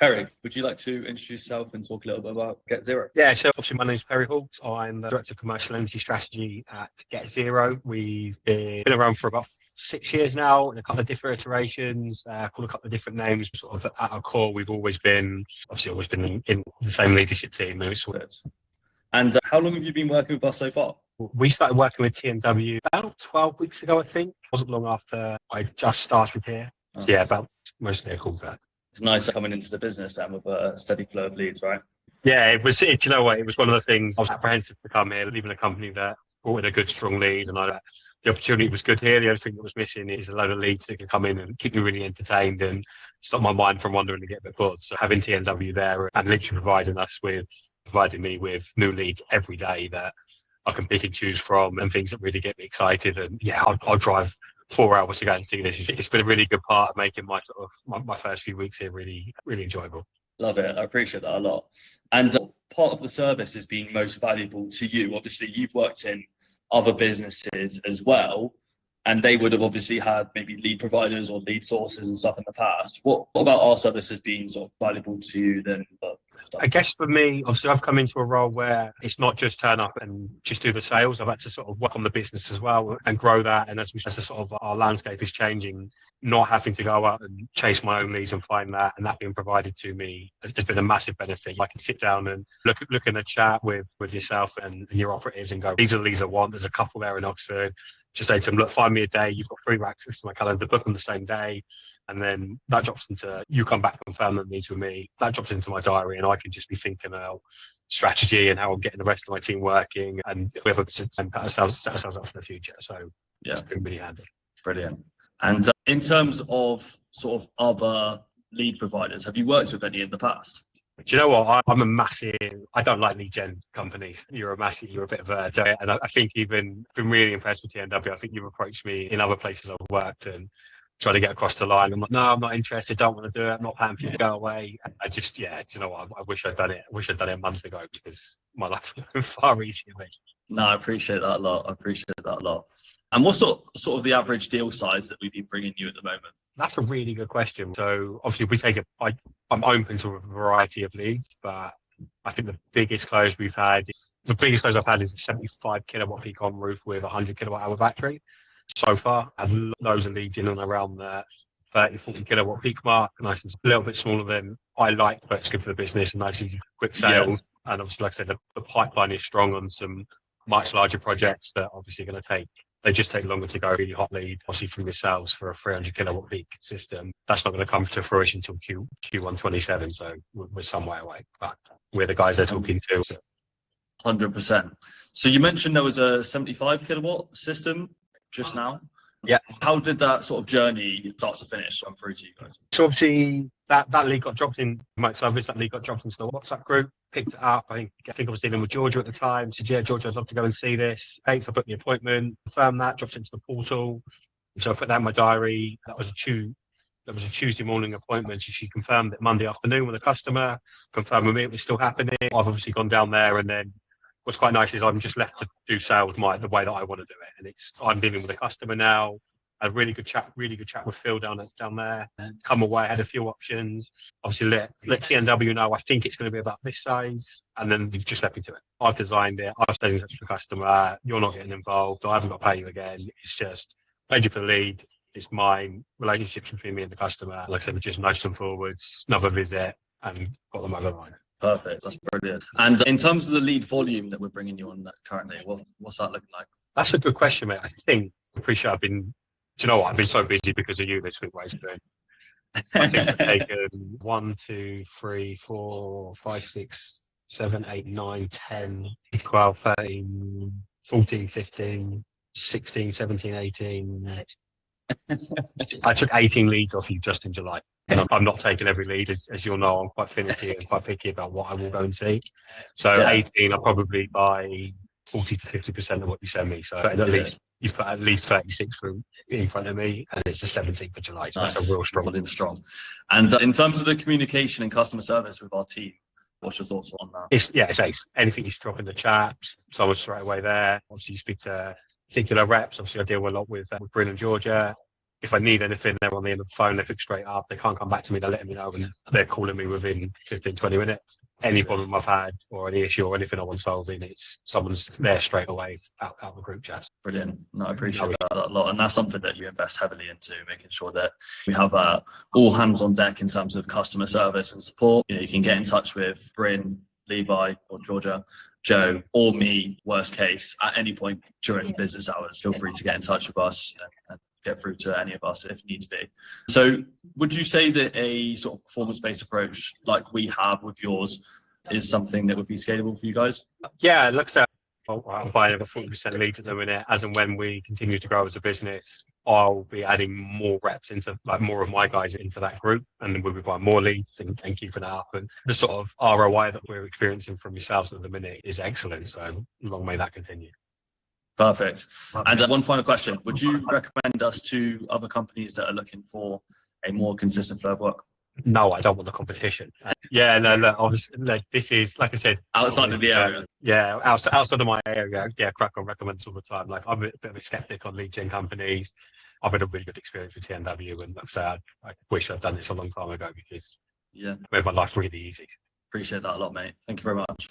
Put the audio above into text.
Perry, would you like to introduce yourself and talk a little bit about GetZero? Yeah, so obviously my name is Perry Hawks. I'm the Director of Commercial Energy Strategy at GetZero. We've been around for about 6 years now in a couple of different iterations, called a couple of different names. Sort of at our core, we've always been in the same leadership team. And how long have you been working with us so far? We started working with T&W about 12 weeks ago, I think. It wasn't long after I just started here. So yeah, about mostly a call that. It's nice coming into the business and with a steady flow of leads, right? Yeah, it was. You know what? It was one of the things I was apprehensive to come here, leaving a company that brought in a good, strong lead, and the opportunity was good here. The only thing that was missing is a load of leads that can come in and keep me really entertained and stop my mind from wandering and get a bit bored. So having T&W there and literally providing me with new leads every day that I can pick and choose from, and things that really get me excited. And yeah, I'll drive 4 hours to go and see this. It's been a really good part of making my first few weeks here really, really enjoyable. Love it. I appreciate that a lot. And part of the service is being most valuable to you. Obviously, you've worked in other businesses as well, and they would have obviously had maybe lead providers or lead sources and stuff in the past. What about our services being sort of valuable to you then? I guess for me, obviously, I've come into a role where it's not just turn up and just do the sales. I've had to sort of work on the business as well and grow that. And as a sort of our landscape is changing, not having to go out and chase my own leads and find that, and that being provided to me has been a massive benefit. I can sit down and look in a chat with yourself and your operatives and go, these are the leads I want. There's a couple there in Oxford. Just say to them, look, find me a day. You've got 3 access to my calendar, book on the same day. And then that drops into, you come back and confirm that needs with me. That drops into my diary, and I can just be thinking about strategy and how I'm getting the rest of my team working, and we have set ourselves up for the future. So yeah, it's been really handy. Brilliant. And in terms of sort of other lead providers, have you worked with any in the past? Do you know what? I don't like lead gen companies. You're a bit of a, and I think even been really impressed with TNW. I think you've approached me in other places I've worked and try to get across the line. I'm like, no, I'm not interested. Don't want to do it. I'm not paying for you to go away. Do you know what? I wish I'd done it. I wish I'd done it months ago, because my life would have been far easier. No, I appreciate that a lot. And what sort of the average deal size that we've been bringing you at the moment? That's a really good question. So obviously I'm open to a variety of leads, but I think the biggest close I've had is a 75 kilowatt peak on roof with a 100 kilowatt hour battery. So far, I've had loads of leads in and around the 30, 40 kilowatt peak mark. Nice and a little bit smaller than I like, but it's good for the business and nice, easy, quick sales. Yeah. And obviously, like I said, the pipeline is strong on some much larger projects that obviously are going to they just take longer to go. Really hot lead, obviously from yourselves for a 300 kilowatt peak system. That's not going to come to fruition until Q1 27. So we're some way away, but we're the guys they're talking to. 100%. So you mentioned there was a 75 kilowatt system just now. Yeah. How did that sort of journey start to finish run through to you guys? So obviously that lead got dropped in my service. That lead got dropped into the WhatsApp group. Picked it up. I think I was dealing with Georgia at the time. Said, yeah, Georgia, I'd love to go and see this. So I put the appointment, confirmed that, dropped into the portal. So I put that in my diary. That was a Tuesday morning appointment. So she confirmed it Monday afternoon with a customer. Confirmed with me it was still happening. I've obviously gone down there, and then what's quite nice is I'm just left to do sales the way that I want to do it, and I'm dealing with a customer now. A really good chat with Phil down there. And come away, had a few options. Obviously, let T&W know I think it's going to be about this size, and then you've just left me to it. I've designed it. I've stayed in touch with the customer. You're not getting involved. I haven't got to pay you again. It's just paid you for the lead. It's mine. Relationships between me and the customer. Like I said, we just nudged them forwards. Another visit, and got them over the line. Perfect. That's brilliant. And in terms of the lead volume that we're bringing you on currently, what's that looking like? That's a good question, mate. I appreciate do you know what? I've been so busy because of you this week, basically. I think I've taken 1, 2, 3, 4, 5, 6, 7, 8, 9, 10, 12, 13, 14, 15, 16, 17, 18. I took 18 leads off you just in July. And I'm not taking every lead, as you'll know. I'm quite finicky and quite picky about what I will go and see. So yeah. 18, I'll probably buy 40 to 50% of what you send me. So at least you've got at least 36 in front of me, and it's the 17th of July. So nice. That's a real strong. And in terms of the communication and customer service with our team, what's your thoughts on that? It's ace. Anything you drop in the chat, someone's straight away there. Obviously, you speak to particular reps. Obviously, I deal a lot with Bryn and Georgia. if I need anything, they're on the end of the phone, they pick straight up. They can't come back to me, they're letting me know, and they're calling me within 15, 20 minutes. Any problem I've had or any issue or anything I want solving, it's someone's there straight away out the group chat. Brilliant. No, I appreciate that a lot. And that's something that you invest heavily into, making sure that we have all hands on deck in terms of customer service and support. You can get in touch with Bryn, Levi, or Georgia, Joe, or me, worst case, at any point during business hours. Feel free to get in touch with us and get through to any of us if needs be. So would you say that a sort of performance-based approach like we have with yours is something that would be scalable for you guys? Yeah, it looks at I'm buying over 40% leads at the minute. As and when we continue to grow as a business, I'll be adding more reps into, like, more of my guys into that group, and then we'll be buying more leads and keeping it up. And the sort of ROI that we're experiencing from yourselves at the minute is excellent. So long may that continue. Perfect. And one final question. Would you recommend us to other companies that are looking for a more consistent flow of work? No, I don't want the competition. Yeah, no, obviously, like, this is, like I said, outside of the area. Yeah, outside of my area. Yeah, Krakow recommends all the time. Like, I'm a bit of a skeptic on lead gen companies. I've had a really good experience with T&W, and like I say, I wish I'd done this a long time ago, because it made my life really easy. Appreciate that a lot, mate. Thank you very much.